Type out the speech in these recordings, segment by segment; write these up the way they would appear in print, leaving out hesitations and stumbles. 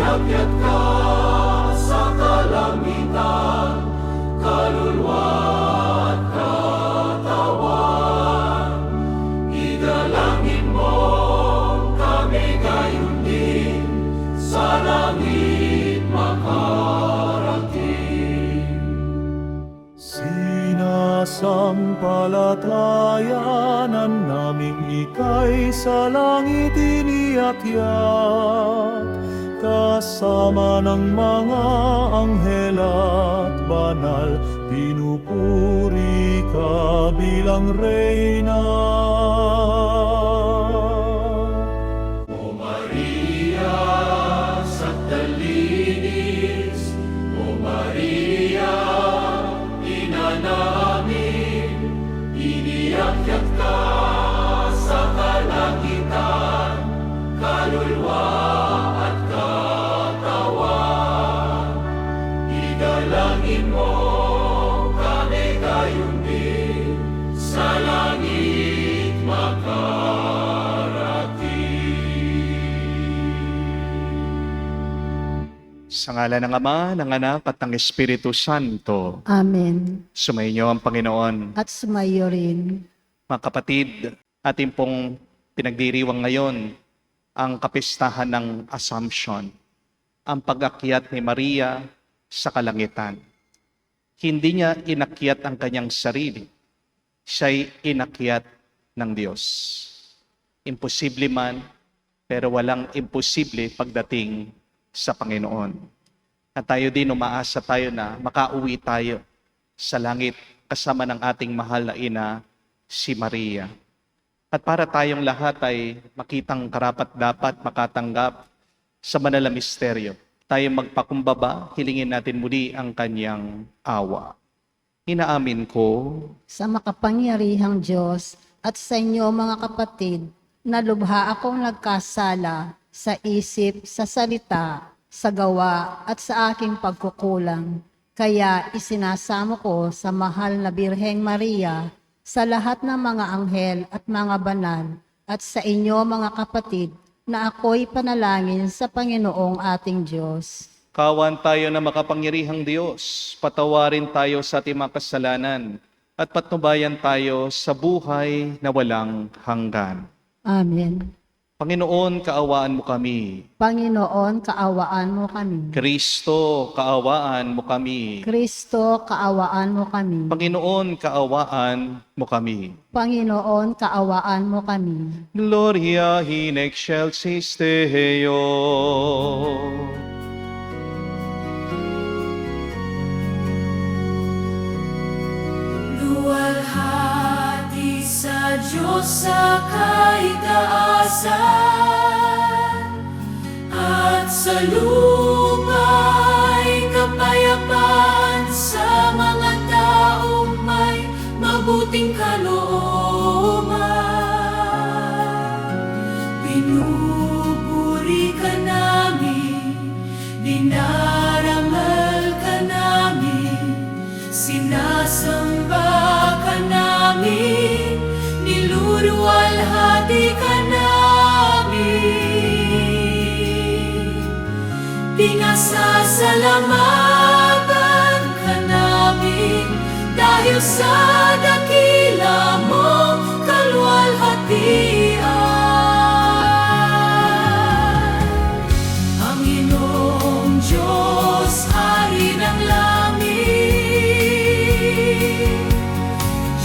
Inakyat ka sa kalangitan, kaluluwa at katawan. Idalangin mo kami gayon din, sa langit makarating. Sinasampalatayanan naming ika'y sa langit iniakyat, kasama ng mga anghel at banal, pinupuri ka bilang Reyna. O Maria, sakdal linis, O Maria, ina namin, iniakyat ka sa kalangitan, kaluluwa at katawan. Idalangin mo kami gayon din, sa langit makarating. Sa ngalan ng Ama, ng Anak at ng Espiritu Santo. Amen. Sumainyo ang Panginoon. At sumayo rin. Mga kapatid, ating pong pinagdiriwang ngayon ang kapistahan ng Assumption, ang pag-akyat ni Maria sa kalangitan. Hindi niya inakyat ang kanyang sarili, siya'y inakyat ng Diyos. Imposible man, pero walang imposible pagdating sa Panginoon. At tayo din, umaasa tayo na makauwi tayo sa langit kasama ng ating mahal na ina, si Maria. At para tayong lahat ay makitang karapat-dapat makatanggap sa banal na misteryo, tayo magpakumbaba, hilingin natin muli ang kanyang awa. Inaamin ko Sa makapangyarihang Diyos at sa inyo mga kapatid, na lubha akong nagkasala sa isip, sa salita, sa gawa at sa aking pagkukulang. Kaya isinasamo ko sa mahal na Birheng Maria, sa lahat ng mga anghel at mga banal, at sa inyo mga kapatid, na ako'y panalangin sa Panginoong ating Diyos. kawan tayo na makapangyarihang Diyos, patawarin tayo sa ating mga kasalanan, at patnubayan tayo sa buhay na walang hanggan. Amen. Panginoon, kaawaan mo kami. Panginoon, kaawaan mo kami. Kristo, kaawaan mo kami. Kristo, kaawaan mo kami. Panginoon, kaawaan mo kami. Panginoon, kaawaan mo kami. Gloria in excelsis Deo. Luwalhati sa Diyos sa kaitaasan, at sa luma'y kapayapaan sa mga taong may mabuting kalooban. Pinupuri ka namin, dinarangal ka namin, sinasamba ka namin, niluluwalhati ka namin. Pinasasalamatan ka namin, dahil sa dakila mong kaluwalhatian. Panginoong Diyos, Hari ng langit,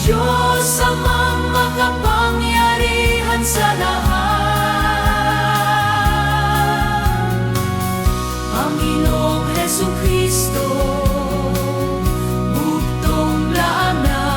Diyos amang makapangyarihan sa lahat. Panginoong Hesukristo, bugtong lana,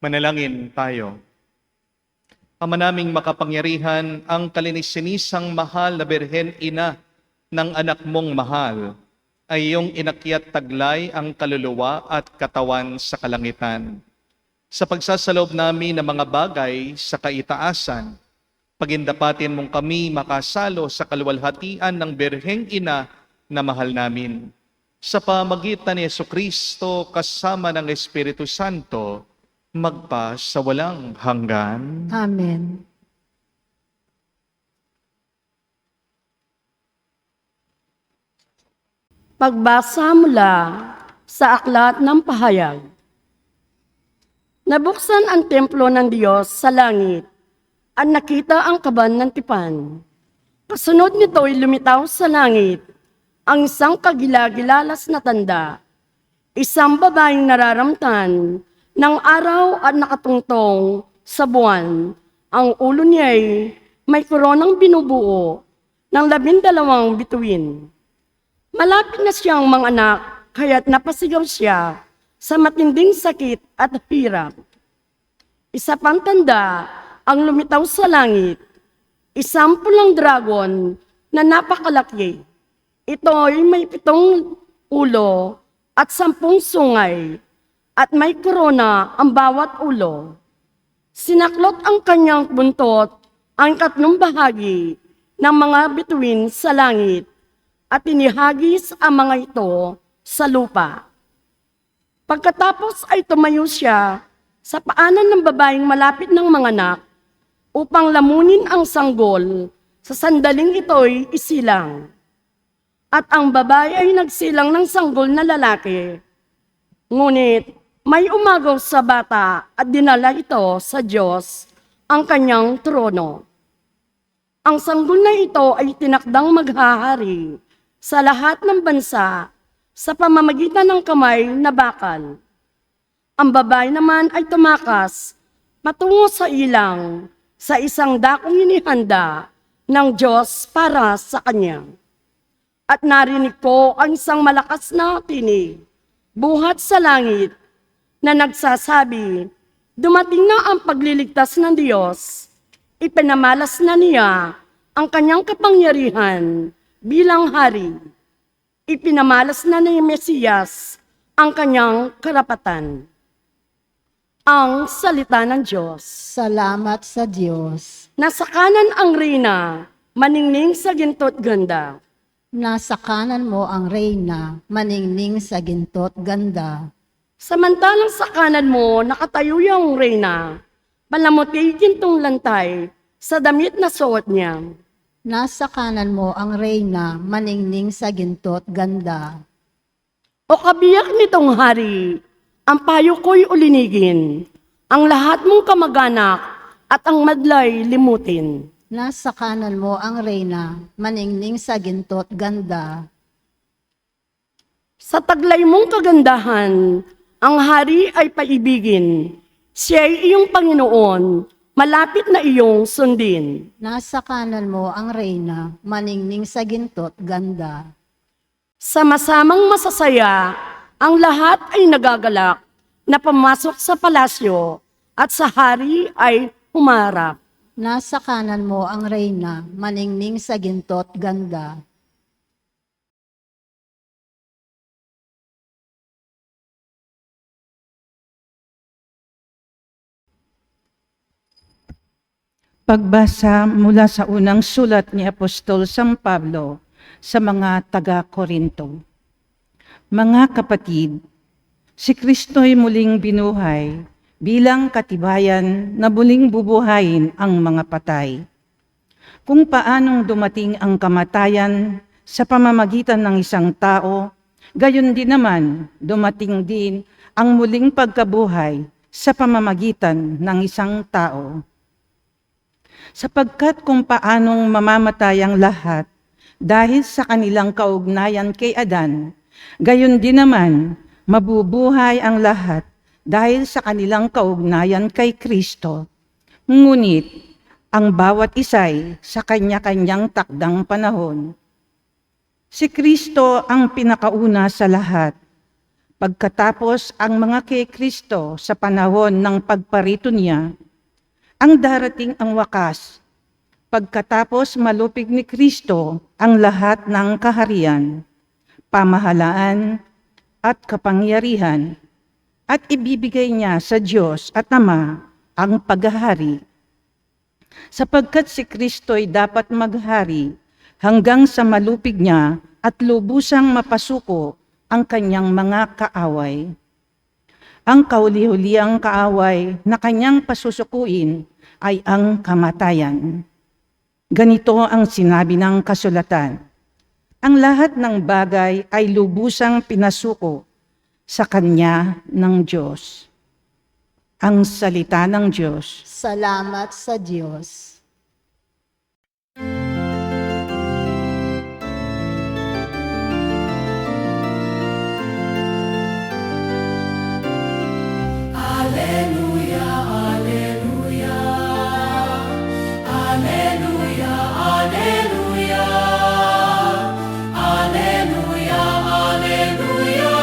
Manalangin tayo. Ama naming makapangyarihan, ang kalinisanisang mahal na Birhen Ina ng anak mong mahal ay iyong inakyat taglay ang kaluluwa at katawan sa kalangitan. Sa pagsasalob namin ng mga bagay sa kaitaasan, pagindapatin mong kami makasalo sa kaluwalhatian ng Birheng Ina na mahal namin. Sa pamagitan ni Jesucristo kasama ng Espiritu Santo, magpa sa walang hanggan. Amen. Pagbasa mula sa Aklat ng Pahayag. Nabuksan ang templo ng Diyos sa langit at nakita ang kaban ng tipan. Kasunod nito'y lumitaw sa langit ang isang kagilagilalas na tanda, isang babaeng nararamtan ng araw at nakatungtong sa buwan. Ang ulo niya'y may koronang binubuo ng 12 bituin. Malapit na siyang manganak, kaya't napasigaw siya sa matinding sakit at hirap. Isa pang tanda ang lumitaw sa langit, isang pulang dragon na napakalaki. Ito'y may 7 ulo at 10 sungay, at may korona ang bawat ulo. Sinaklot ang kanyang buntot ang 3 bahagi ng mga bituin sa langit, at inihagis ang mga ito sa lupa. Pagkatapos ay tumayo siya sa paanan ng babaeng malapit ng manganak upang lamunin ang sanggol, sa sandaling ito'y isilang. At ang babae ay nagsilang ng sanggol na lalaki. Ngunit may umagaw sa bata at dinala ito sa Diyos, ang kanyang trono. Ang sanggol na ito ay tinakdang maghahari sa lahat ng bansa sa pamamagitan ng kamay na bakal. Ang babae naman ay tumakas patungo sa ilang, sa isang dakong inihanda ng Diyos para sa kanya. At narinig ko ang isang malakas na tinig, buhat sa langit, na nagsasabi, dumating na ang pagliligtas ng Diyos. Ipinamalas na niya ang kanyang kapangyarihan bilang hari. Ipinamalas na ni Mesiyas ang kanyang karapatan. Ang salita ng Diyos. Salamat sa Diyos. Nasa kanan ang reyna, maningning sa ginto't ganda. Nasa kanan mo ang reyna, maningning sa ginto't ganda. Samantalang sa kanan mo nakatayo yung reyna, palamuti gintong lantay sa damit na suot niya. Nasa kanan mo ang reyna, maningning sa ginto't ganda. O kabiyak nitong hari, ang payo ko'y ulinigin, ang lahat mong kamag-anak at ang madlay limutin. Nasa kanan mo ang reyna, maningning sa ginto't ganda. Sa taglay mong kagandahan, ang hari ay paibigin. Siya'y iyong Panginoon, malapit na iyong sundin. Nasa kanan mo ang reyna, maningning sa ginto't ganda. Sa masamang masasaya, ang lahat ay nagagalak na pumasok sa palasyo at sa hari ay humarap. Nasa kanan mo ang reyna, maningning sa ginto't ganda. Pagbasa mula sa unang sulat ni Apostol San Pablo sa mga taga-Korinto. Mga kapatid, si Kristo'y muling binuhay bilang katibayan na muling bubuhayin ang mga patay. Kung paanong dumating ang kamatayan sa pamamagitan ng isang tao, gayon din naman dumating din ang muling pagkabuhay sa pamamagitan ng isang tao. Sapagkat kung paanong mamamatay ang lahat dahil sa kanilang kaugnayan kay Adan, gayon din naman mabubuhay ang lahat dahil sa kanilang kaugnayan kay Kristo. Ngunit ang bawat isa'y sa kanya-kanyang takdang panahon. Si Kristo ang pinakauna sa lahat, Pagkatapos ang mga kay Kristo sa panahon ng pagparito niya, ang darating ang wakas. Pagkatapos malupig ni Kristo ang lahat ng kaharian, pamahalaan at kapangyarihan, at ibibigay niya sa Diyos at Ama ang paghahari. Sapagkat si Kristo'y dapat maghari hanggang sa malupig niya at lubusang mapasuko ang kanyang mga kaaway. Ang kauli-huliang kaaway na kanyang pasusukuin ay ang kamatayan. Ganito ang sinabi ng kasulatan: ang lahat ng bagay ay lubusang pinasuko sa kanya ng Diyos. Ang salita ng Diyos. Salamat sa Diyos. Alleluia, alleluia. Alleluia, alleluia. Alleluia, alleluia.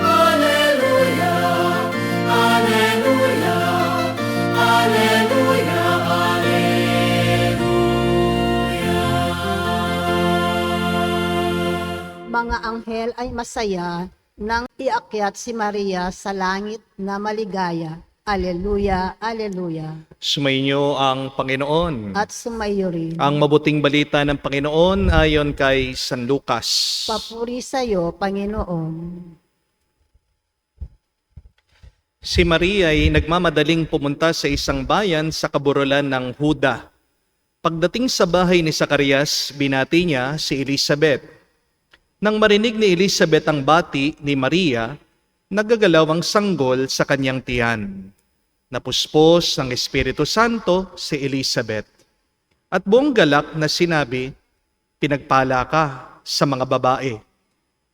Alleluia, alleluia. Alleluia, alleluia. Mga anghel ay masaya nang iakyat si Maria sa langit na maligaya. Aleluya, aleluya. Sumainyo ang Panginoon. At sumayo rin. Ang mabuting balita ng Panginoon ayon kay San Lucas. Papuri sa iyo, Panginoon. Si Maria ay nagmamadaling pumunta sa isang bayan sa kaburulan ng Huda. Pagdating sa bahay ni Zacarias, binati niya si Elizabeth. Nang marinig ni Elizabeth ang bati ni Maria, nagagalaw ang sanggol sa kanyang tiyan. Napuspos ng Espiritu Santo si Elizabeth. At buong galak na sinabi, pinagpala ka sa mga babae,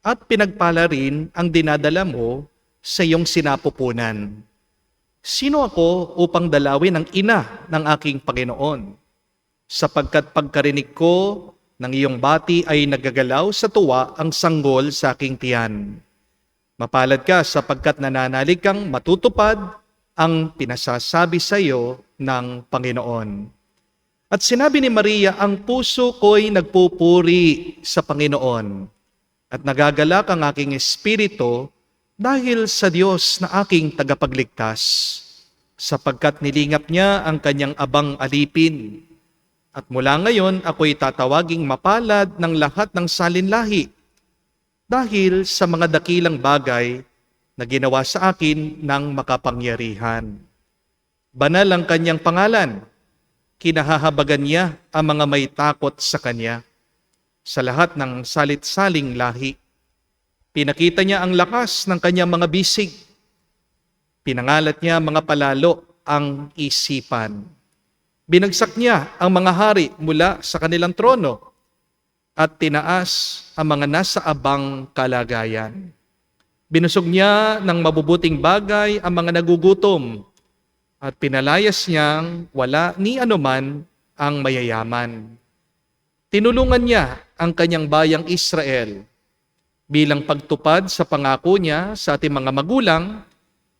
at pinagpala rin ang dinadala mo sa iyong sinapupunan. Sino ako upang dalawin ang ina ng aking Panginoon? Sapagkat pagkarinig ko ng iyong bati ay nagagalaw sa tuwa ang sanggol sa aking tiyan. Mapalad ka sapagkat nananalig kang matutupad ang pinasasabi sa iyo ng Panginoon. At sinabi ni Maria, ang puso ko'y nagpupuri sa Panginoon at nagagalak ang aking espiritu dahil sa Diyos na aking tagapagligtas, sapagkat nilingap niya ang kanyang abang alipin. At mula ngayon, ako'y tatawaging mapalad ng lahat ng salinlahi dahil sa mga dakilang bagay na ginawa sa akin ng makapangyarihan. Banal ang kanyang pangalan. Kinahahabagan niya ang mga may takot sa kanya sa lahat ng salit-saling lahi. Pinakita niya ang lakas ng kanyang mga bisig. Pinangalat niya mga palalo ang isipan. Binagsak niya ang mga hari mula sa kanilang trono at tinaas ang mga nasa abang kalagayan. Binusog niya ng mabubuting bagay ang mga nagugutom at pinalayas niyang wala ni anuman ang mayayaman. Tinulungan niya ang kanyang bayang Israel bilang pagtupad sa pangako niya sa ating mga magulang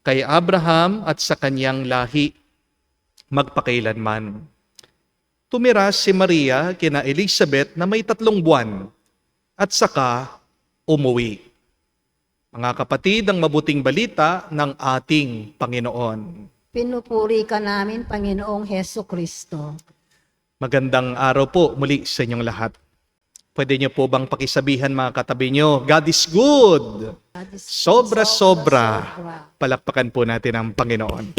kay Abraham at sa kanyang lahi magpakailanman. Tumira si Maria kina Elizabeth na may 3 buwan at saka umuwi. Mga kapatid, ang mabuting balita ng ating Panginoon. Pinupuri ka namin, Panginoong Heso Kristo. Magandang araw po muli sa inyong lahat. Pwede niyo po bang pakisabihan mga katabi niyo, God is good! Sobra-sobra. Palakpakan po natin ang Panginoon.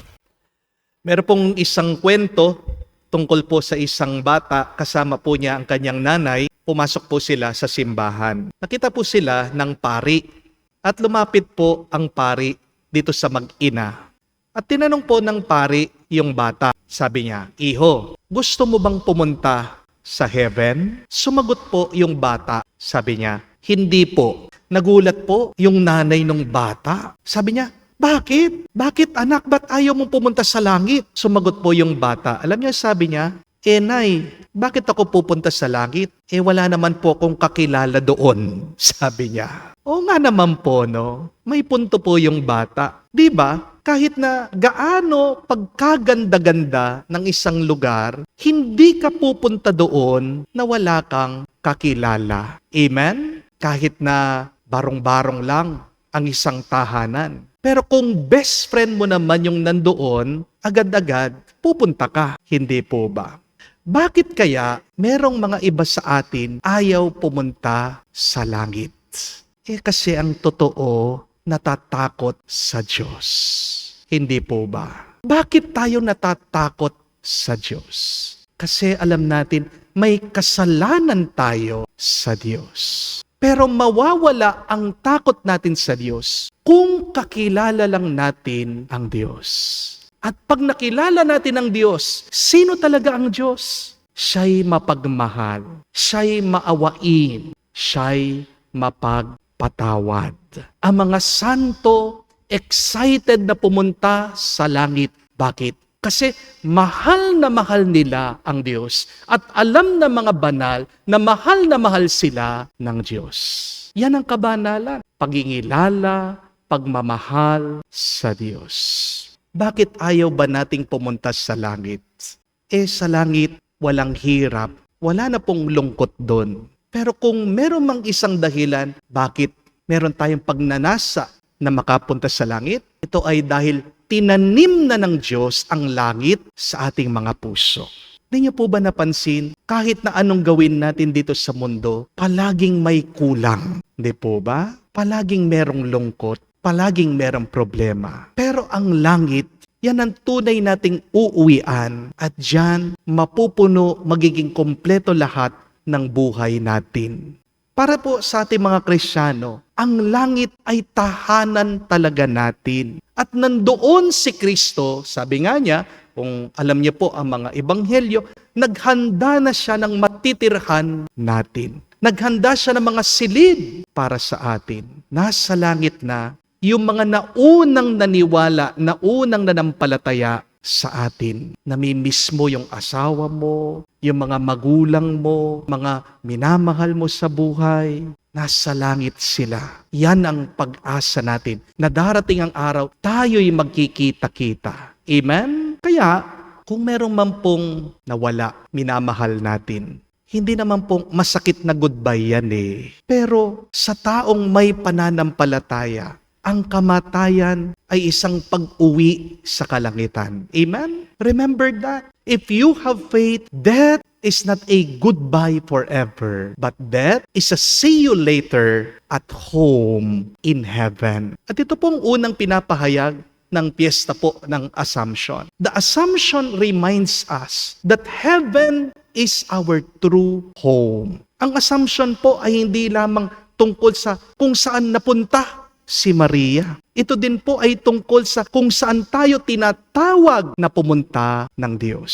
Meron pong isang kwento tungkol po sa isang bata, kasama po niya ang kanyang nanay. Pumasok po sila sa simbahan. Nakita po sila ng pari at lumapit po ang pari dito sa mag-ina. At tinanong po ng pari yung bata. Sabi niya, "Iho, gusto mo bang pumunta sa heaven?" Sumagot po yung bata. Sabi niya, "Hindi po." Nagulat po yung nanay ng bata. Sabi niya, "Bakit? Bakit anak? Ba't ayaw mong pumunta sa langit?" Sumagot po yung bata. Alam niyo, sabi niya, Nay, bakit ako pupunta sa langit? Wala naman po akong kakilala doon, sabi niya. Oo nga naman po, no? May punto po yung bata. Di ba? Kahit na gaano pagkaganda-ganda ng isang lugar, hindi ka pupunta doon na wala kang kakilala. Amen? Kahit na barong-barong lang ang isang tahanan. Pero kung best friend mo naman yung nandoon, agad-agad pupunta ka. Hindi po ba? Bakit kaya merong mga iba sa atin ayaw pumunta sa langit? Kasi ang totoo, natatakot sa Diyos. Hindi po ba? Bakit tayo natatakot sa Diyos? Kasi alam natin, may kasalanan tayo sa Diyos. Pero mawawala ang takot natin sa Diyos kung kakilala lang natin ang Diyos. At pag nakilala natin ang Diyos, sino talaga ang Diyos? Siya'y mapagmahal, siya'y maawain, siya'y mapagpatawad. Ang mga santo, excited na pumunta sa langit. Bakit? Kasi mahal na mahal nila ang Diyos at alam ng mga banal na mahal sila ng Diyos. Yan ang kabanalan, pagingilala, pagmamahal sa Diyos. Bakit ayaw ba nating pumunta sa langit? Sa langit, walang hirap, wala na pong lungkot doon. Pero kung meron mang isang dahilan, bakit meron tayong pagnanasa na makapunta sa langit? Ito ay dahil tinanim na ng Diyos ang langit sa ating mga puso. Hindi niyo po ba napansin, kahit na anong gawin natin dito sa mundo, palaging may kulang. Hindi po ba? Palaging merong lungkot, palaging merong problema. Pero ang langit, yan ang tunay nating uuwian at diyan mapupuno, magiging kompleto lahat ng buhay natin. Para po sa ating mga Kristiyano, ang langit ay tahanan talaga natin. At nandoon si Kristo, sabi nga niya, kung alam niyo po ang mga ebanghelyo, naghanda na siya ng matitirhan natin. Naghanda siya ng mga silid para sa atin. Nasa langit na yung mga naunang naniwala, naunang nanampalataya sa atin. Namimiss mo yung asawa mo, yung mga magulang mo, mga minamahal mo sa buhay. Nasa langit sila. Yan ang pag-asa natin na darating ang araw, tayo'y magkikita-kita. Amen? Kaya, kung meron man pong nawala, minamahal natin, hindi naman pong masakit na goodbye yan Pero sa taong may pananampalataya, ang kamatayan ay isang pag-uwi sa kalangitan. Amen? Remember that. If you have faith, death is not a goodbye forever, but death is a see you later at home in heaven. At ito pong unang pinapahayag ng piyesta po ng Assumption. The Assumption reminds us that heaven is our true home. Ang Assumption po ay hindi lamang tungkol sa kung saan napunta si Maria. Ito din po ay tungkol sa kung saan tayo tinatawag na pumunta ng Diyos.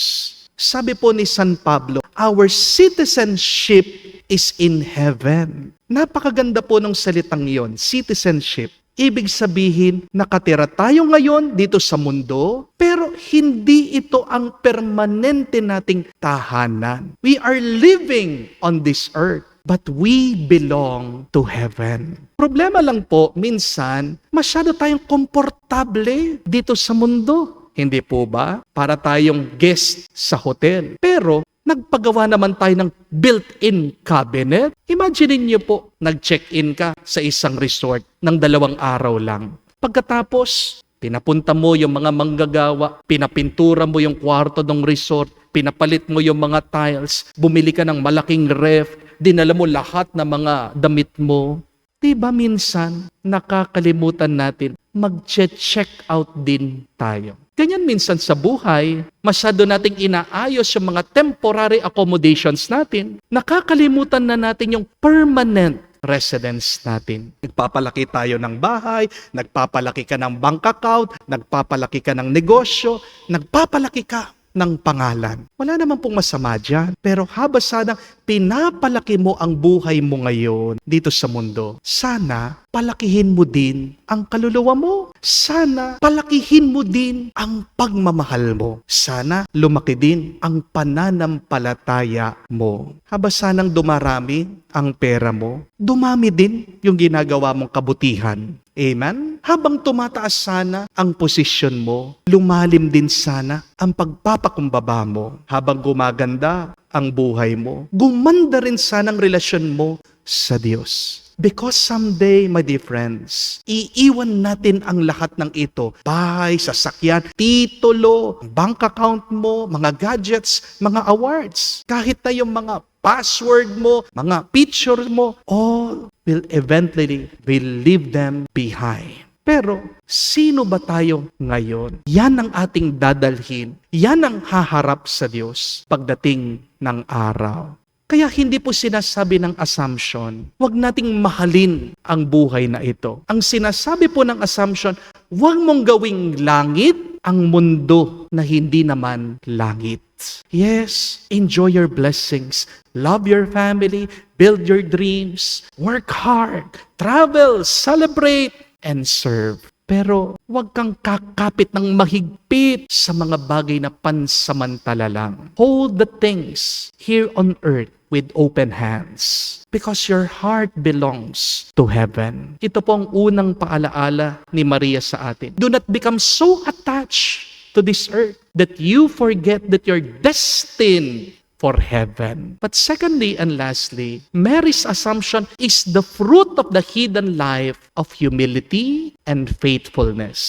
Sabi po ni San Pablo, our citizenship is in heaven. Napakaganda po ng salitang iyon, citizenship. Ibig sabihin, nakatira tayo ngayon dito sa mundo, pero hindi ito ang permanente nating tahanan. We are living on this earth, but we belong to heaven. Problema lang po, minsan, masyado tayong komportable dito sa mundo. Hindi po ba? Para tayong guest sa hotel. Pero, nagpagawa naman tayo ng built-in cabinet. Imagine niyo po, nag-check-in ka sa isang resort ng 2 araw lang. Pagkatapos, pinapunta mo yung mga manggagawa, pinapintura mo yung kwarto ng resort, pinapalit mo yung mga tiles, bumili ka ng malaking ref, dinala mo lahat ng mga damit mo. Diba minsan, nakakalimutan natin, mag-check out din tayo. Ganyan minsan sa buhay, masyado nating inaayos yung mga temporary accommodations natin. Nakakalimutan na natin yung permanent residence natin. Nagpapalaki tayo ng bahay, nagpapalaki ka ng bank account, nagpapalaki ka ng negosyo, nagpapalaki ka ng pangalan. Wala naman pong masama dyan. Pero haba sanang pinapalaki mo ang buhay mo ngayon dito sa mundo, sana palakihin mo din ang kaluluwa mo. Sana palakihin mo din ang pagmamahal mo. Sana lumaki din ang pananampalataya mo. Haba sanang dumarami ang pera mo, dumami din yung ginagawa mong kabutihan. Amen? Habang tumataas sana ang posisyon mo, lumalim din sana ang pagpapakumbaba mo. Habang gumaganda ang buhay mo, gumanda rin sana ang relasyon mo sa Diyos. Because someday, my dear friends, iiwan natin ang lahat ng ito. Bahay, sasakyan, titulo, bank account mo, mga gadgets, mga awards. Kahit na yung mga password mo, mga picture mo, all will eventually leave them behind. Pero, sino ba tayo ngayon? Yan ang ating dadalhin. Yan ang haharap sa Diyos pagdating ng araw. Kaya hindi po sinasabi ng assumption, huwag nating mahalin ang buhay na ito. Ang sinasabi po ng assumption, huwag mong gawing langit ang mundo na hindi naman langit. Yes, enjoy your blessings, love your family, build your dreams, work hard, travel, celebrate, and serve. Pero huwag kang kakapit ng mahigpit sa mga bagay na pansamantala lang. Hold the things here on earth with open hands. Because your heart belongs to heaven. Ito po ang unang paalaala ni Maria sa atin. Do not become so attached to this earth that you forget that you're destined for heaven. But secondly and lastly, Mary's assumption is the fruit of the hidden life of humility and faithfulness.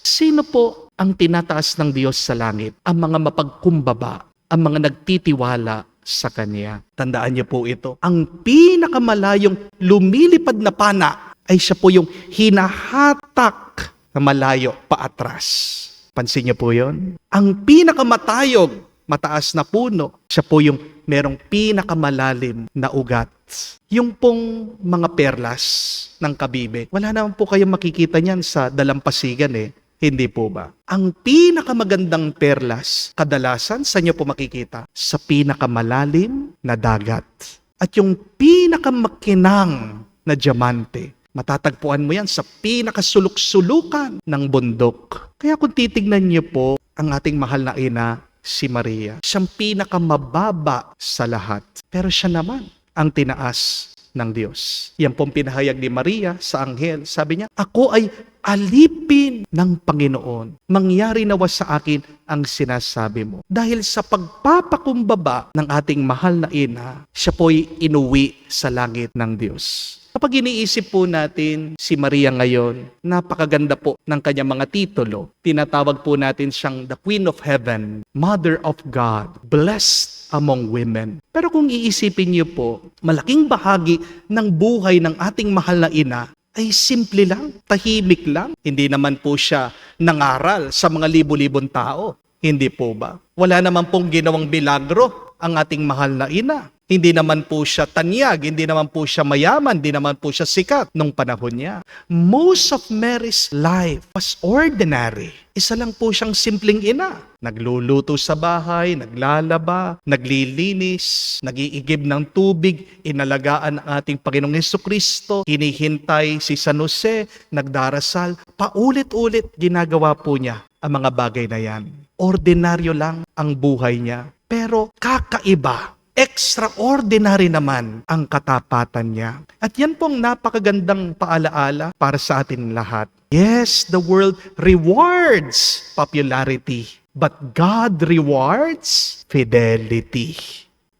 Sino po ang tinataas ng Diyos sa langit? Ang mga mapagkumbaba, ang mga nagtitiwala sa Kanya. Tandaan niyo po ito. Ang pinakamalayong lumilipad na pana ay siya po yung hinahatak na malayo paatras. Pansin niyo po yun? Ang pinakamatayog, mataas na puno, siya po yung merong pinakamalalim na ugat. Yung pong mga perlas ng kabibe, wala naman po kayong makikita niyan sa dalampasigan Hindi po ba? Ang pinakamagandang perlas, kadalasan sa inyo po makikita sa pinakamalalim na dagat. At yung pinakamakinang na diamante, matatagpuan mo yan sa pinakasuluk-sulukan ng bundok. Kaya kung titignan niyo po ang ating mahal na ina, si Maria, siyang pinakamababa sa lahat. Pero siya naman ang tinaas ng Diyos. Yan pong pinahayag ni Maria sa anghel. Sabi niya, ako ay alipin ng Panginoon. Mangyari nawa sa akin ang sinasabi mo. Dahil sa pagpapakumbaba ng ating mahal na ina, siya po'y inuwi sa langit ng Diyos. Kapag iniisip po natin si Maria ngayon, napakaganda po ng kanyang mga titulo. Tinatawag po natin siyang the Queen of Heaven, Mother of God, blessed among women. Pero kung iisipin niyo po, malaking bahagi ng buhay ng ating mahal na ina ay simple lang, tahimik lang. Hindi naman po siya nangaral sa mga libo-libong tao. Hindi po ba? Wala naman pong ginawang milagro ang ating mahal na ina. Hindi naman po siya tanyag, hindi naman po siya mayaman, hindi naman po siya sikat nung panahon niya. Most of Mary's life was ordinary. Isa lang po siyang simpleng ina. Nagluluto sa bahay, naglalaba, naglilinis, nag-iigib ng tubig, inalagaan ang ating Panginoong Hesukristo, hinihintay si San Jose, nagdarasal. Paulit-ulit ginagawa po niya ang mga bagay na yan. Ordinaryo lang ang buhay niya, pero kakaiba. Extraordinary naman ang katapatan niya. At yan pong napakagandang paalaala para sa atin lahat. Yes, the world rewards popularity, but God rewards fidelity.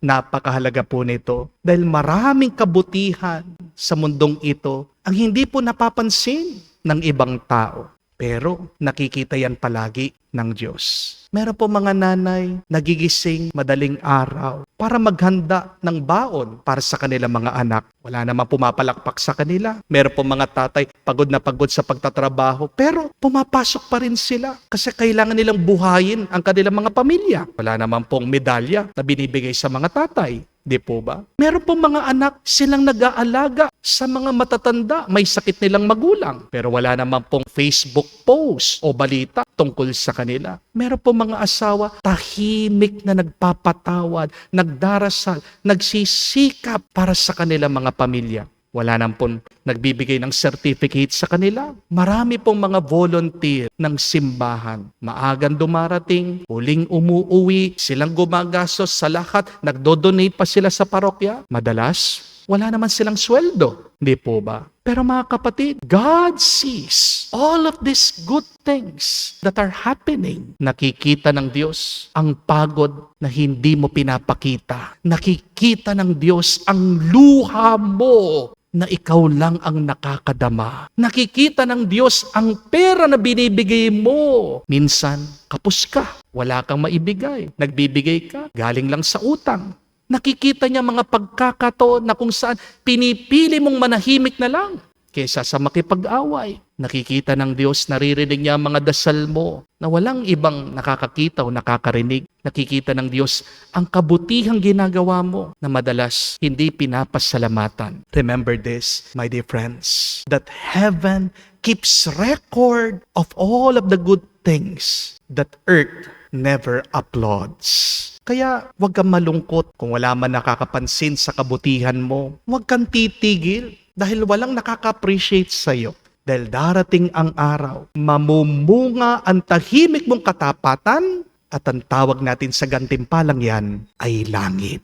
Napakahalaga po nito dahil maraming kabutihan sa mundong ito ang hindi po napapansin ng ibang tao. Pero nakikita yan palagi ng Diyos. Meron po mga nanay nagigising madaling araw para maghanda ng baon para sa kanilang mga anak. Wala namang pumapalakpak sa kanila. Meron po mga tatay pagod na pagod sa pagtatrabaho pero pumapasok pa rin sila kasi kailangan nilang buhayin ang kanilang mga pamilya. Wala namang pong medalya na binibigay sa mga tatay. Di po ba? Meron pong mga anak silang nag-aalaga sa mga matatanda, may sakit nilang magulang. Pero wala naman pong Facebook post o balita tungkol sa kanila. Meron pong mga asawa tahimik na nagpapatawad, nagdarasal, nagsisikap para sa kanilang mga pamilya. Wala nang pong nagbibigay ng certificate sa kanila. Marami pong mga volunteer ng simbahan. Maagang dumarating, huling umuuwi, silang gumagastos sa lahat, nagdo-donate pa sila sa parokya. Madalas, wala naman silang sweldo. Hindi po ba? Pero mga kapatid, God sees all of these good things that are happening. Nakikita ng Diyos ang pagod na hindi mo pinapakita. Nakikita ng Diyos ang luha mo na ikaw lang ang nakakadama. Nakikita ng Diyos ang pera na binibigay mo. Minsan, kapos ka. Wala kang maibigay. Nagbibigay ka. Galing lang sa utang. Nakikita niya mga pagkakataon na kung saan pinipili mong manahimik na lang kaysa sa makipag-away. Nakikita ng Diyos, naririnig niya ang mga dasal mo na walang ibang nakakakita o nakakarinig. Nakikita ng Diyos ang kabutihang ginagawa mo na madalas hindi pinapasalamatan. Remember this, my dear friends, that heaven keeps record of all of the good things that earth never applauds. Kaya huwag kang malungkot kung wala man nakakapansin sa kabutihan mo. Huwag kang titigil dahil walang nakaka-appreciate sa'yo. Dahil darating ang araw, mamumunga ang tahimik mong katapatan at ang tawag natin sa gantimpalang yan ay langit.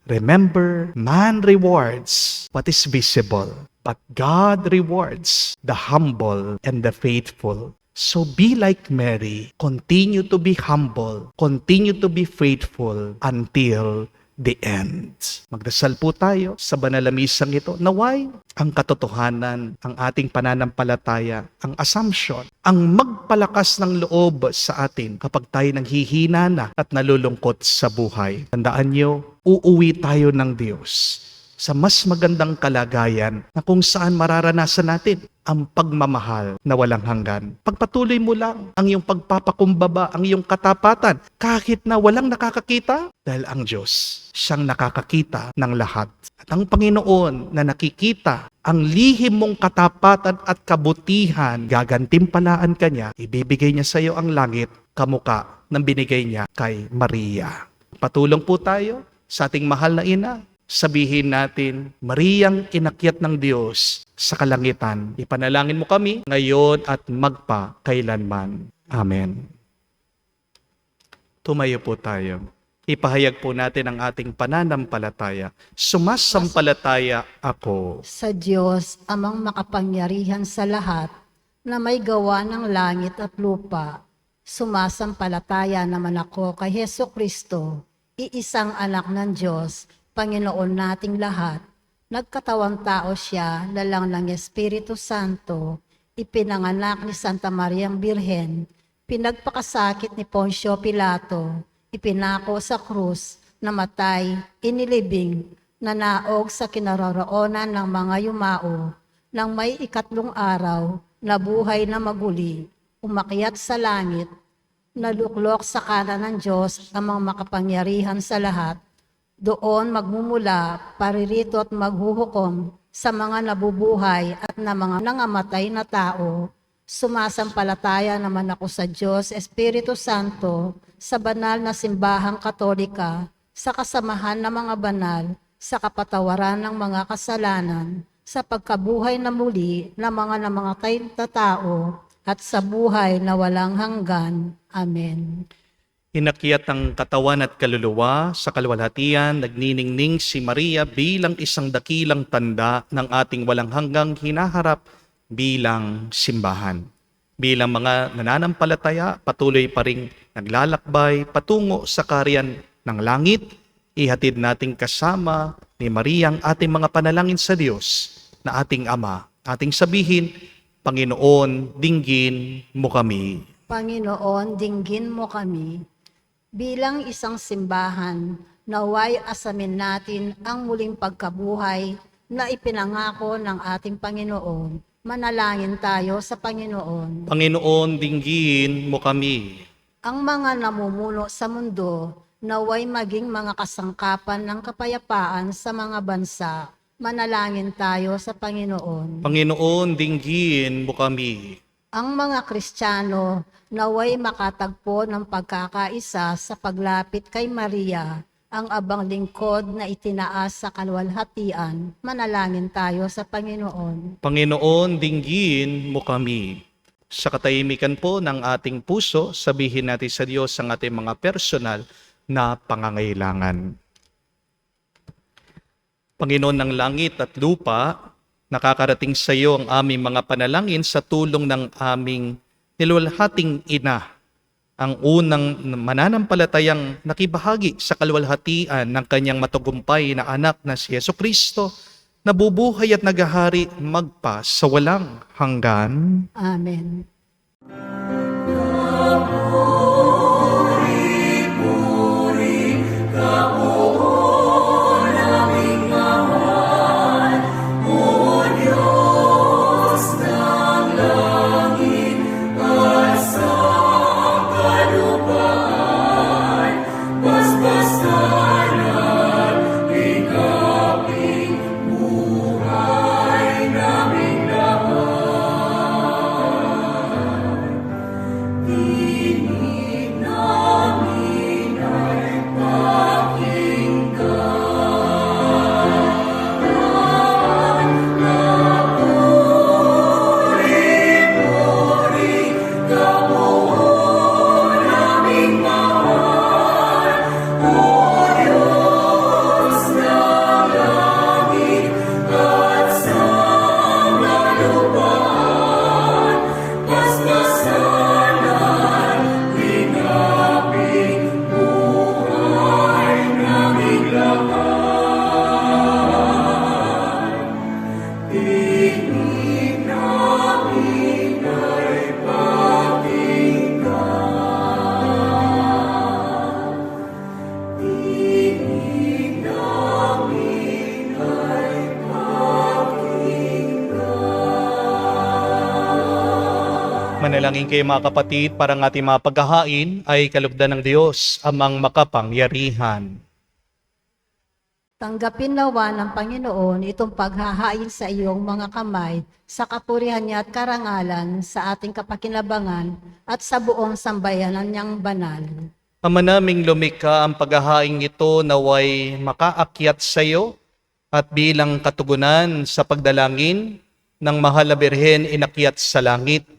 Remember, man rewards what is visible, but God rewards the humble and the faithful. So be like Mary, continue to be humble, continue to be faithful until the end. Magdasal po tayo sa banal na misang ito. Naway ang katotohanan, ang ating pananampalataya, ang assumption, ang magpalakas ng loob sa atin kapag tayo nanghihina na at nalulungkot sa buhay. Tandaan nyo, uuwi tayo ng Diyos sa mas magandang kalagayan na kung saan mararanasan natin ang pagmamahal na walang hanggan. Pagpatuloy mo lang ang iyong pagpapakumbaba, ang iyong katapatan, kahit na walang nakakakita, dahil ang Diyos, siyang nakakakita ng lahat. At ang Panginoon na nakikita ang lihim mong katapatan at kabutihan, gagantimpalaan ka niya, ibibigay niya sa iyo ang langit, kamuka ng binigay niya kay Maria. Patulong po tayo sa ating mahal na ina. Sabihin natin, Mariyang inakyat ng Diyos sa kalangitan. Ipanalangin mo kami ngayon at magpa-kailanman. Amen. Tumayo po tayo. Ipahayag po natin ang ating pananampalataya. Sumasampalataya ako Sa Diyos, amang makapangyarihan sa lahat, na may gawa ng langit at lupa. Sumasampalataya naman ako kay Hesukristo, iisang anak ng Diyos, Panginoon nating lahat. Nagkatawang tao siya, lalang ng Espiritu Santo, ipinanganak ni Santa Mariang Birhen, pinagpakasakit ni Poncio Pilato, ipinako sa krus, namatay, inilibing, nanaog sa kinaroroonan ng mga yumao, nang may ikatlong araw, nabuhay na maguli, umakyat sa langit, naluklok sa kanan ng Diyos ang mga makapangyarihan sa lahat. Doon magmumula, paririto at maghuhukom sa mga nabubuhay at na mga nangamatay na tao. Sumasampalataya naman ako sa Diyos, Espiritu Santo, sa banal na simbahang katolika, sa kasamahan ng mga banal, sa kapatawaran ng mga kasalanan, sa pagkabuhay na muli ng mga namangatay na tao, at sa buhay na walang hanggan. Amen. Inakyat ang katawan at kaluluwa sa kaluwalhatian, nagniningning si Maria bilang isang dakilang tanda ng ating walang hanggang hinaharap bilang simbahan. Bilang mga nananampalataya, patuloy pa ring naglalakbay patungo sa kaharian ng langit, ihatid nating kasama ni Maria ang ating mga panalangin sa Diyos na ating Ama. Ating sabihin, Panginoon, dinggin mo kami. Panginoon, dinggin mo kami. Bilang isang simbahan, naway asamin natin ang muling pagkabuhay na ipinangako ng ating Panginoon. Manalangin tayo sa Panginoon. Panginoon, dinggin mo kami. Ang mga namumuno sa mundo, naway maging mga kasangkapan ng kapayapaan sa mga bansa. Manalangin tayo sa Panginoon. Panginoon, dinggin mo kami. Ang mga Kristiyano naway makatagpo ng pagkakaisa sa paglapit kay Maria ang abang lingkod na itinaas sa kaluwalhatian, manalangin tayo sa Panginoon. Panginoon, dinggin mo kami. Sa katahimikan po ng ating puso, sabihin natin sa Diyos ang ating mga personal na pangangailangan. Panginoon ng langit at lupa, nakakarating sa iyo ang aming mga panalangin sa tulong ng aming niluwalhating ina, ang unang mananampalatayang nakibahagi sa kaluwalhatian ng kanyang matagumpay na anak na si Jesucristo, nabubuhay at naghahari magpa sa walang hanggan. Amen. Manalangin kayo mga kapatid para ang ating mga paghahain ay kalugdan ng Diyos amang makapangyarihan. Tanggapin nawa ng Panginoon itong paghahain sa iyong mga kamay sa kapurihan niya at karangalan sa ating kapakinabangan at sa buong sambayanan niyang banal. Ama naming lumikha, ang paghahain ito naway makaakyat sa iyo at bilang katugunan sa pagdalangin ng Mahal na Birhen inakyat sa langit.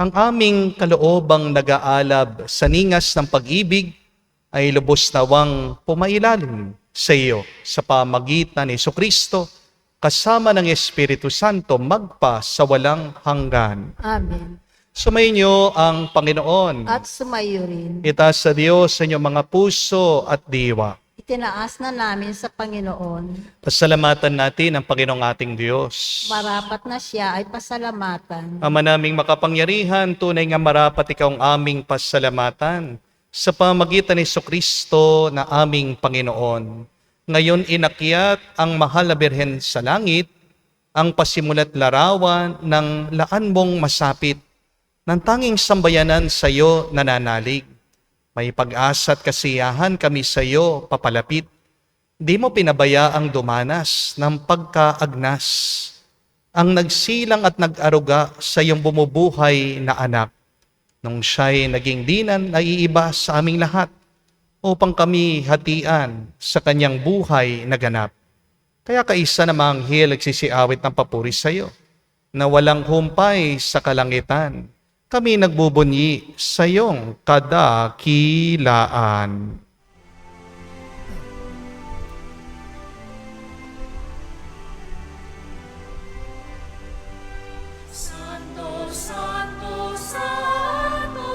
Ang aming kaloobang nag-aalab sa ningas ng pag-ibig ay lubos nawang pumailalim sa iyo sa pamagitan ni Jesucristo kasama ng Espiritu Santo magpa sa walang hanggan. Amen. Sumainyo ang Panginoon. At sumayo rin. Itaas sa Diyos sa inyong mga puso at diwa. Itinaas na namin sa Panginoon. Pasalamatan natin ang Panginoong ating Diyos. Marapat na siya ay pasalamatan. Ama naming makapangyarihan, tunay nga marapat ikaw ang aming pasalamatan sa pamagitan ni Jesucristo na aming Panginoon. Ngayon inakyat ang Mahal na Birhen sa langit, ang pasimulat larawan ng laan mong masapit, ng tanging sambayanan sa iyo nananalig. May pag-asa at kasiyahan kami sa iyo papalapit. Di mo pinabayaang dumanas ng pagkaagnas, ang nagsilang at nag-aruga sa iyong bumubuhay na anak. Nung siya'y naging dinan, naiiba sa aming lahat, upang kami hatian sa kanyang buhay na ganap. Kaya kaisa na mga anghel nagsisiawit ng papuri sa iyo, na walang humpay sa kalangitan. Kami nagbubunyi sa iyong kadakilaan. Santo, Santo, Santo,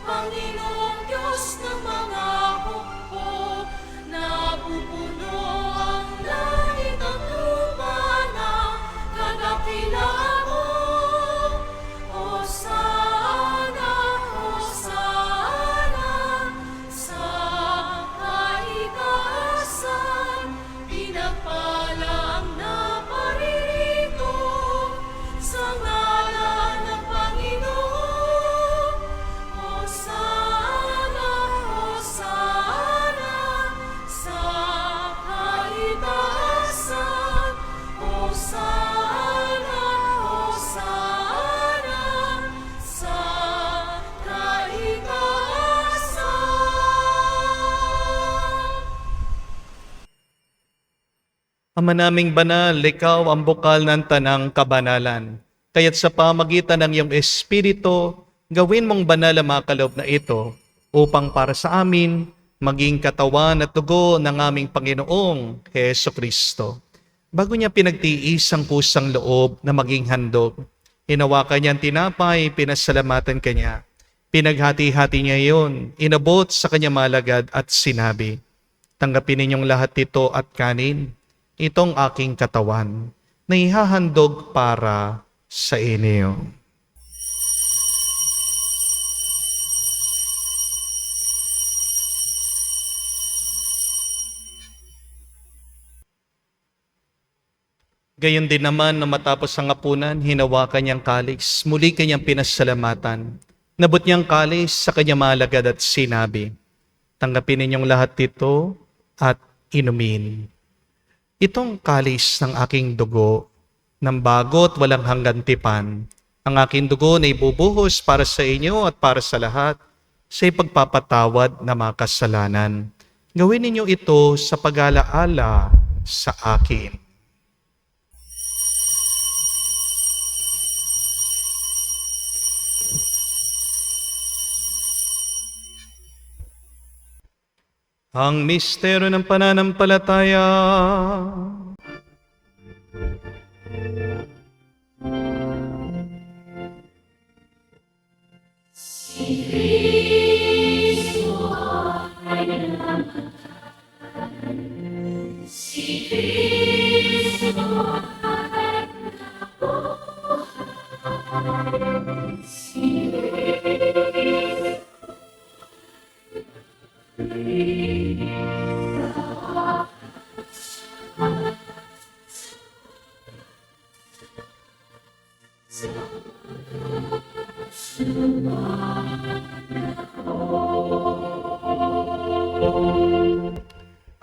Panginoong Diyos ng mga hukbo, napupuno ang langit at lupa ng kadakilaan mo. Hosana, Hosana, sa Ama naming banal, ikaw ang bukal ng tanang kabanalan. Kaya't sa pamagitan ng iyong Espiritu, gawin mong banal ang mga kaloob na ito upang para sa amin maging katawan at dugo ng aming Panginoong Heso Kristo. Bago niya pinagtiis ang kusang loob na maging handog, hinawakan niya ang tinapay, pinasalamatan kanya. Pinaghati-hati niya iyon, inabot sa kanya malagad at sinabi, "Tanggapin ninyong lahat ito at kanin. Itong aking katawan na ihahandog para sa inyo." Gayon din naman na matapos ang hapunan, hinawakan niyang kalis, muli kanyang pinasalamatan. Nabot niyang kalis sa kanyang malagad at sinabi, "Tanggapin ninyong lahat ito at inumin. Itong kalis ng aking dugo, ng bago at walang hanggang tipan. Ang aking dugo na ibubuhos para sa inyo at para sa lahat sa ipagpapatawad na mga kasalanan. Gawin ninyo ito sa pag-alaala sa akin." Ang misteryo ng pananampalataya.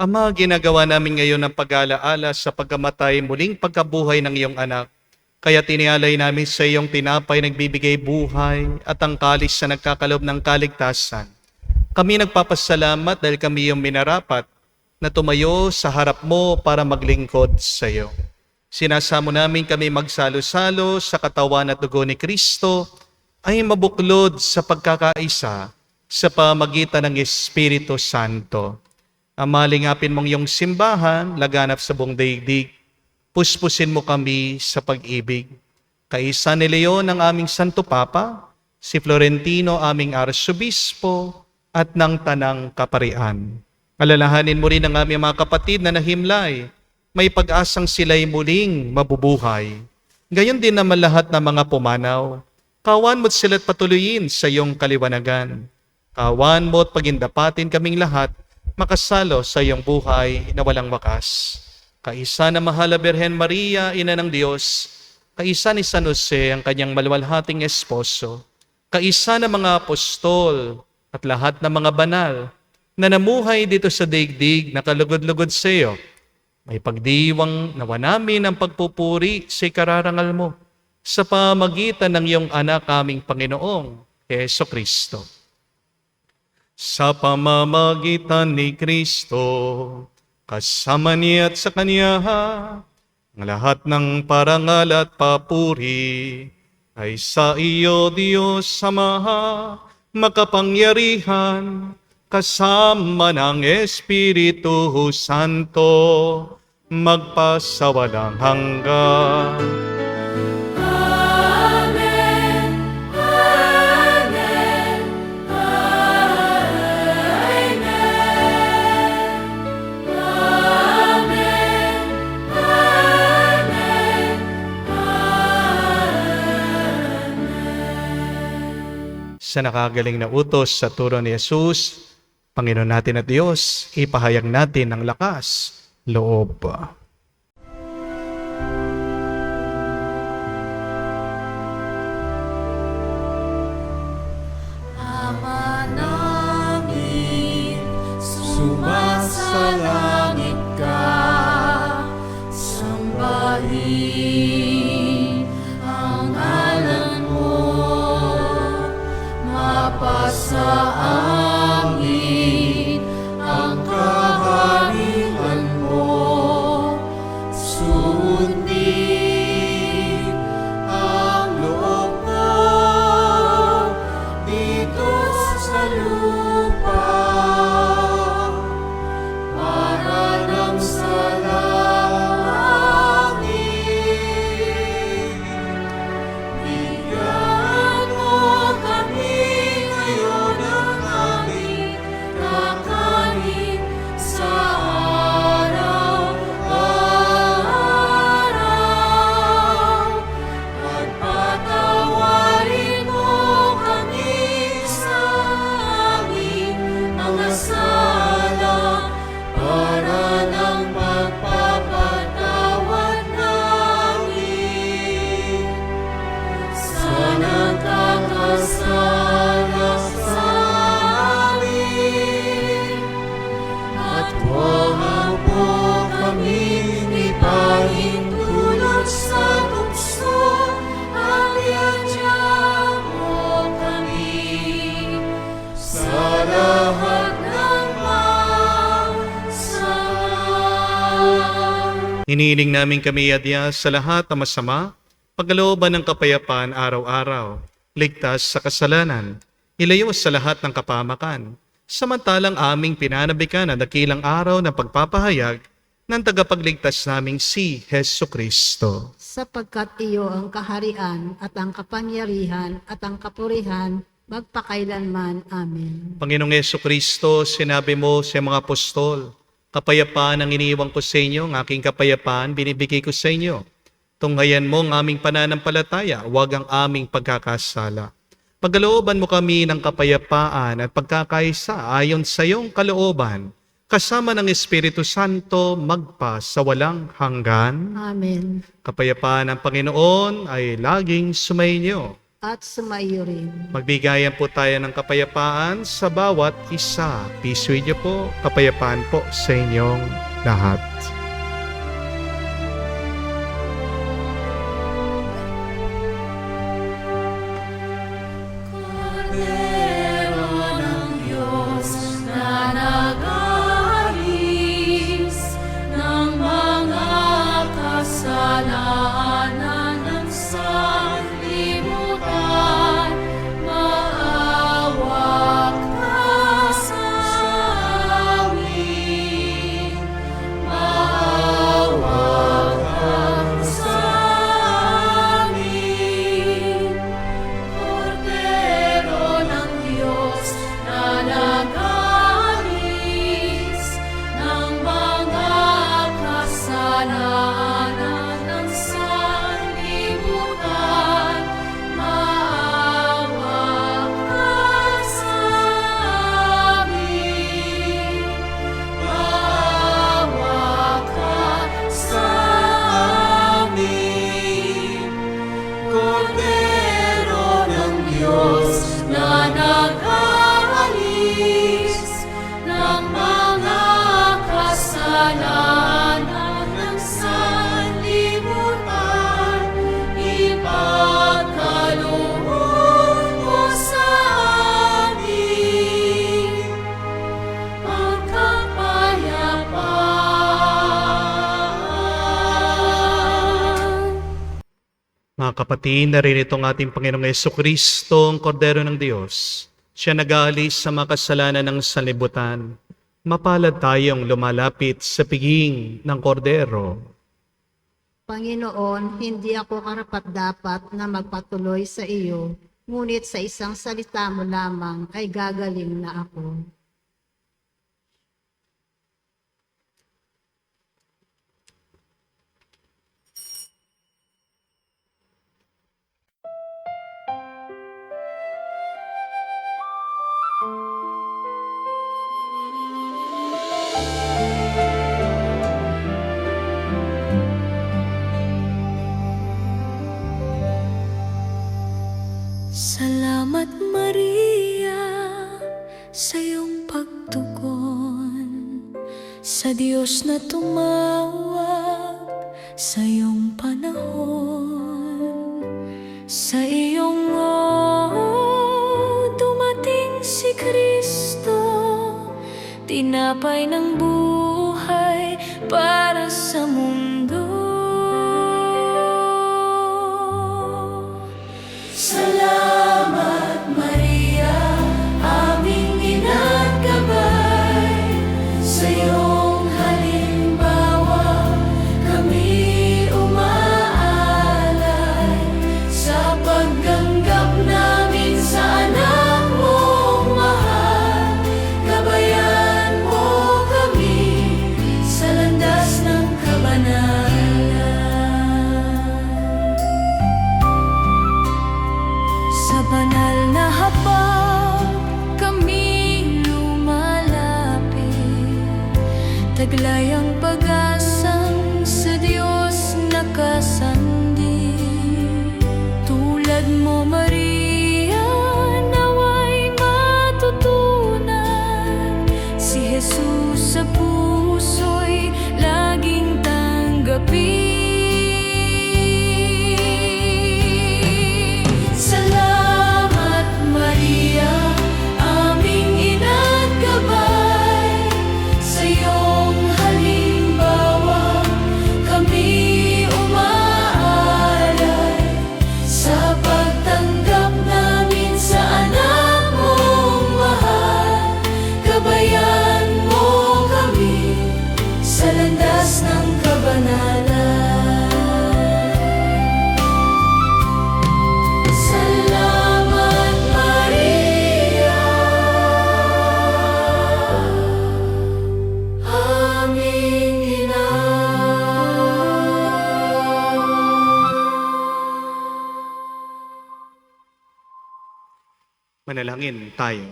Ama, ginagawa namin ngayon ang pag-alaala sa pagkamatay muling pagkabuhay ng iyong anak. Kaya tinialay namin sa iyong tinapay nagbibigay buhay at ang kalis na nagkakalob ng kaligtasan. Kami nagpapasalamat dahil kami iyong minarapat na tumayo sa harap mo para maglingkod sa iyo. Sinasamo namin kami magsalo-salo sa katawan at dugo ni Kristo ay mabuklod sa pagkakaisa sa pamagitan ng Espiritu Santo. Amalingapin mong iyong simbahan, laganap sa buong daigdig. Puspusin mo kami sa pag-ibig. Kaisa ni Leon ang aming Santo Papa, si Florentino aming Arsobispo, at ng Tanang Kaparian. Alalahanin mo rin ang aming mga kapatid na nahimlay, may pag-asang sila'y muling mabubuhay. Gayon din naman lahat ng mga pumanaw. Kawan mo't sila't patuloyin sa iyong kaliwanagan. Kawan mo't pagindapatin kaming lahat, makasalo sa iyong buhay na walang wakas. Kaisa na mahal na Birhen Maria, Ina ng Diyos, kaisa ni San Jose, ang kanyang maluwalhating esposo, kaisa na mga apostol at lahat ng mga banal na namuhay dito sa daigdig na kalugod-lugod sa iyo, may pagdiwang nawa namin ang pagpupuri sa ikararangal mo sa pamagitan ng iyong anak aming Panginoong Heso Kristo. Sa pamamagitan ni Kristo, kasama niya at sa Kanya, ang lahat ng parangal at papuri ay sa iyo, Diyos Ama, makapangyarihan, kasama ng Espiritu Santo, magpasawalang hanggan. Sa nakagaling na utos sa turo ni Jesus, Panginoon natin at Diyos, ipahayag natin ang lakas, loob. Ama namin, sumasalangit ka, sambahin ang ngalan mo, mapasa amin ang kaharian mo, Hinihiling namin kami adya sa lahat ng masama, pagkalooban ng kapayapaan araw-araw, ligtas sa kasalanan, ilayo sa lahat ng kapamakan, samantalang aming pinanabikan ang dakilang araw ng pagpapahayag ng tagapagligtas naming si Hesu Kristo. Sapagkat iyo ang kaharian at ang kapangyarihan at ang kapurihan magpakailanman. Amen. Panginoong Hesu Kristo, sinabi mo sa mga apostol, kapayapaan ang iniiwan ko sa inyo, ang aking kapayapaan binibigay ko sa inyo. Tunghayan mo ang aming pananampalataya, huwag ang aming pagkakasala. Pagkalooban mo kami ng kapayapaan at pagkakaisa ayon sa iyong kalooban, kasama ng Espiritu Santo magpa sa walang hanggan. Amen. Kapayapaan ng Panginoon ay laging sumainyo. At sumaiyo rin. Magbigayan po tayo ng kapayapaan sa bawat isa. Peace with you po. Kapayapaan po sa inyong lahat. Cordero ng Diyos na nag-aalis ng mga kasalanan ng sanlibutan, maawa ka sa amin. Maawa ka sa amin. Cordero ng Diyos na nag-aalis ng mga kasalanan ng sanlibutan, maawa ka sa amin. Maawa ka sa amin. Cordero ng Diyos na nag-aalis ng mga kasalanan ng sanlibutan, ipagkaloob mo sa amin ang kapayapaan. Mga kapatid, narinito ang ating Panginoong Jesucristo, ang Kordero ng Diyos. Siya nag-aalis sa mga kasalanan ng sanlibutan. Mapalad tayong lumalapit sa piging ng Kordero. Panginoon, hindi ako karapat-dapat na magpatuloy sa iyo, ngunit sa isang salita mo lamang ay gagaling na ako. Salamat Maria sa iyong pagtugon, sa Diyos na tumawag sa iyong panahon. Sa iyong dumating si Kristo, tinapay ng buhay para sa mundo. Salamat Maria, aming ina't gabay. Sa iyong halimbawa kami umaalay, sa pagganggap namin sa anak mong mahal. Gabayan mo kami sa landas ng kabanalan. Sa banal na habag kami lumalapit, taglay ang pag-asang sa Diyos nakasandi. Tulad mo Maria, naway matutunan si Jesus sa puso'y laging tanggapin. Salamat Maria, aming ina't gabay. Sa iyong halimbawa Manalangin tayo.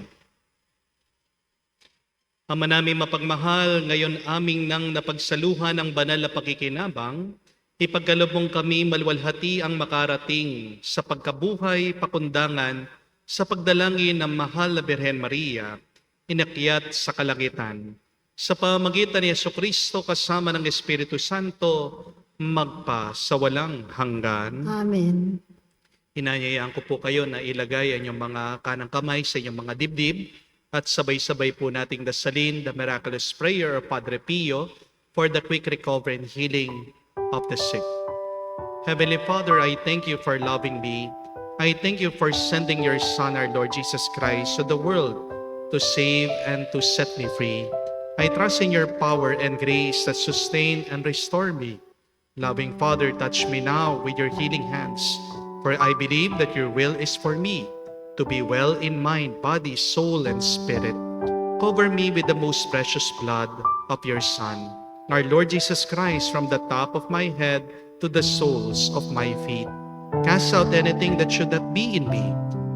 Ama namin mapagmahal, ngayon aming nang napagsaluhan ng banal na pakikinabang, ipagkaloob mong kami malwalhati ang makarating sa pagkabuhay, pakundangan, sa pagdalangin ng mahal na Birhen Maria, inakyat sa kalangitan. Sa pamagitan ni Jesucristo kasama ng Espiritu Santo, magpa sa walang hanggan. Amen. Hinayayaan ko po kayo na ilagay ang inyong mga kanang kamay sa inyong mga dibdib at sabay-sabay po nating dasalin the miraculous prayer of Padre Pio for the quick recovery and healing of the sick. Heavenly Father, I thank you for loving me. I thank you for sending your Son, our Lord Jesus Christ, to the world to save and to set me free. I trust in your power and grace that sustain and restore me. Loving Father, touch me now with your healing hands, for I believe that your will is for me to be well in mind, body, soul, and spirit. Cover me with the most precious blood of your Son, our Lord Jesus Christ, from the top of my head to the soles of my feet. Cast out anything that should not be in me.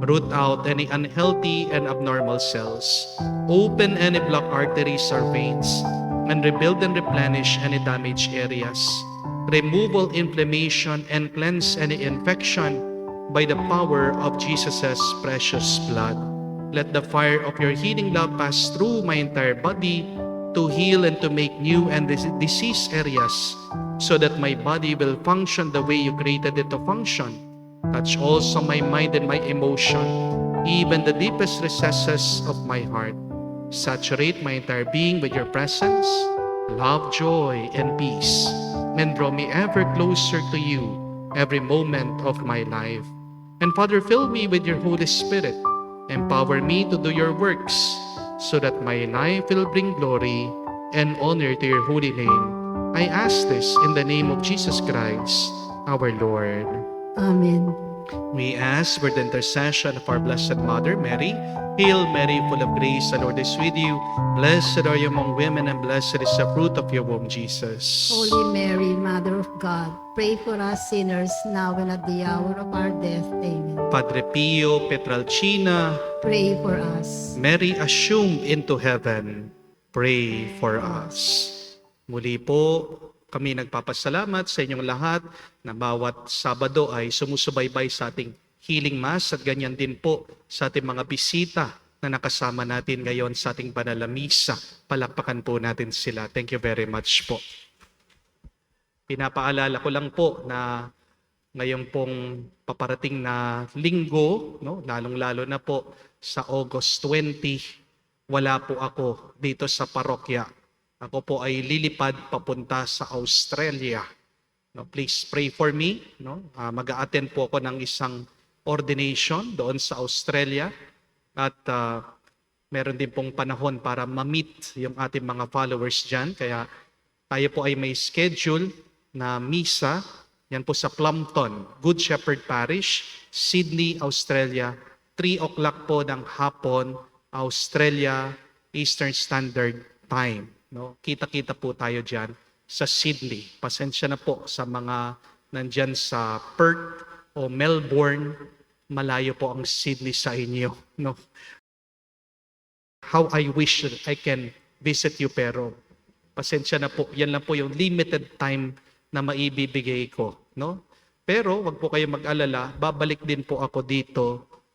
Root out any unhealthy and abnormal cells. Open any blocked arteries or veins, and rebuild and replenish any damaged areas. Remove all inflammation and cleanse any infection by the power of Jesus' precious blood. Let the fire of your healing love pass through my entire body to heal and to make new and diseased areas, so that my body will function the way you created it to function. Touch also my mind and my emotion, even the deepest recesses of my heart. Saturate my entire being with your presence, love, joy, and peace, and draw me ever closer to you every moment of my life. And Father, fill me with your Holy Spirit. Empower me to do your works, so that my life will bring glory and honor to your holy name. I ask this in the name of Jesus Christ, our Lord. Amen. We ask for the intercession of our Blessed Mother Mary. Hail Mary, full of grace, the Lord is with you. Blessed are you among women, and blessed is the fruit of your womb, Jesus. Holy Mary, Mother of God, pray for us sinners now and at the hour of our death. Amen. Padre Pio Petralcina, Pray for us. Mary assumed into heaven, pray for us. Muli po, kami nagpapasalamat sa inyong lahat na bawat Sabado ay sumusubaybay sa ating healing mass, at ganyan din po sa ating mga bisita na nakasama natin ngayon sa ating banal na misa. Palakpakan po natin sila. Thank you very much po. Pinapaalala ko lang po na ngayon pong paparating na linggo, no, lalong-lalo na po sa August 20, wala po ako dito sa parokya. Ako po ay lilipad papunta sa Australia. No, please pray for me. No? Mag-a-attend po ako ng isang ordination doon sa Australia. At meron din pong panahon para ma-meet yung ating mga followers dyan. Kaya tayo po ay may schedule na misa. Yan po sa Plumpton, Good Shepherd Parish, Sydney, Australia. 3 o'clock po ng hapon, Australia Eastern Standard Time. No? Kita-kita po tayo dyan sa Sydney. Pasensya na po sa mga nandyan sa Perth o Melbourne. Malayo po ang Sydney sa inyo. No? How I wish that I can visit you, pero pasensya na po. Yan lang po yung limited time na maibibigay ko. No? Pero wag po kayo mag-alala, babalik din po ako dito,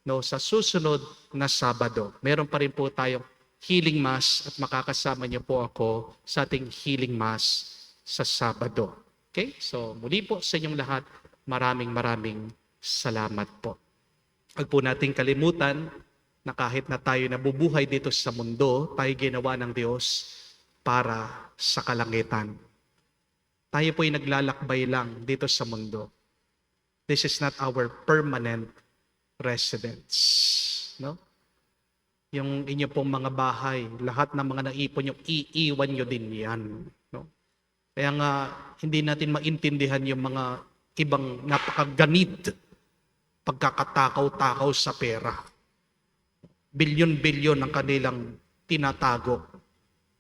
no, sa susunod na Sabado. Meron pa rin po tayong healing mass at makakasama niyo po ako sa ating healing mass sa Sabado. Okay? So muli po sa inyong lahat, maraming salamat po. Huwag po nating kalimutan na kahit na tayo nabubuhay dito sa mundo, tayo ginawa ng Diyos para sa kalangitan. Tayo po ay naglalakbay lang dito sa mundo. This is not our permanent residence. No? Yung inyo pong mga bahay, lahat ng mga naipon nyo, iiwan nyo din yan. No? Kaya nga, hindi natin maintindihan yung mga ibang napakaganid pagkakatakaw-takaw sa pera. Bilyon-bilyon ang kanilang tinatago.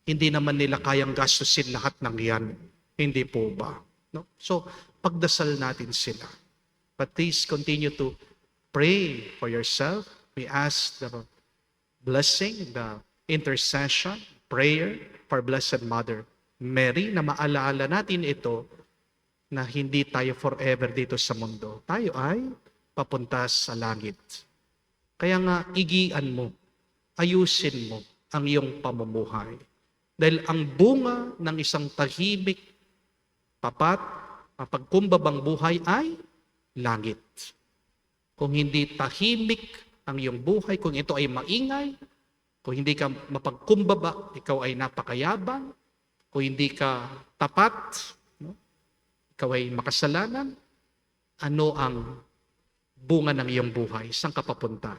Hindi naman nila kayang gastusin lahat ng yan. Hindi po ba? No? So, pagdasal natin sila. But please continue to pray for yourself, We ask the blessing, the intercession, prayer for Blessed Mother Mary, na maalala natin ito na hindi tayo forever dito sa mundo. Tayo ay papunta sa langit. Kaya nga, igian mo, ayusin mo ang iyong pamumuhay. Dahil ang bunga ng isang tahimik, tapat, mapagkumbabang buhay ay langit. Kung hindi tahimik ang iyong buhay, kung ito ay maingay, kung hindi ka mapagkumbaba, ikaw ay napakayabang, kung hindi ka tapat, no? Ikaw ay makasalanan, ano ang bunga ng iyong buhay? Saan ka papunta?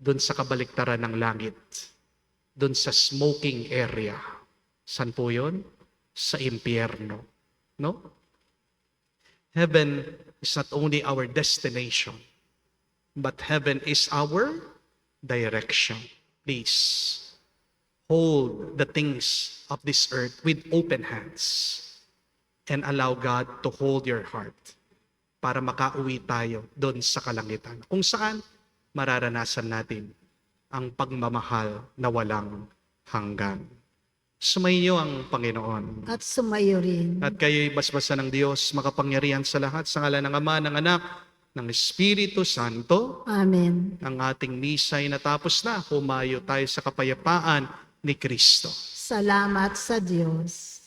Doon sa kabaliktaran ng langit. Doon sa smoking area. Saan po yun? Sa impyerno. No? Heaven is not only our destination, but heaven is our direction. Please, hold the things of this earth with open hands and allow God to hold your heart para makauwi tayo doon sa kalangitan. Kung saan mararanasan natin ang pagmamahal na walang hanggan. Sumainyo ang Panginoon. At sumayo rin. At kayo'y basbasan ng Diyos, makapangyarihan sa lahat, sa ngalan ng Ama, ng Anak, ng Espiritu Santo. Amen. Ang ating misa ay natapos na. Humayo tayo sa kapayapaan ni Kristo. Salamat sa Diyos.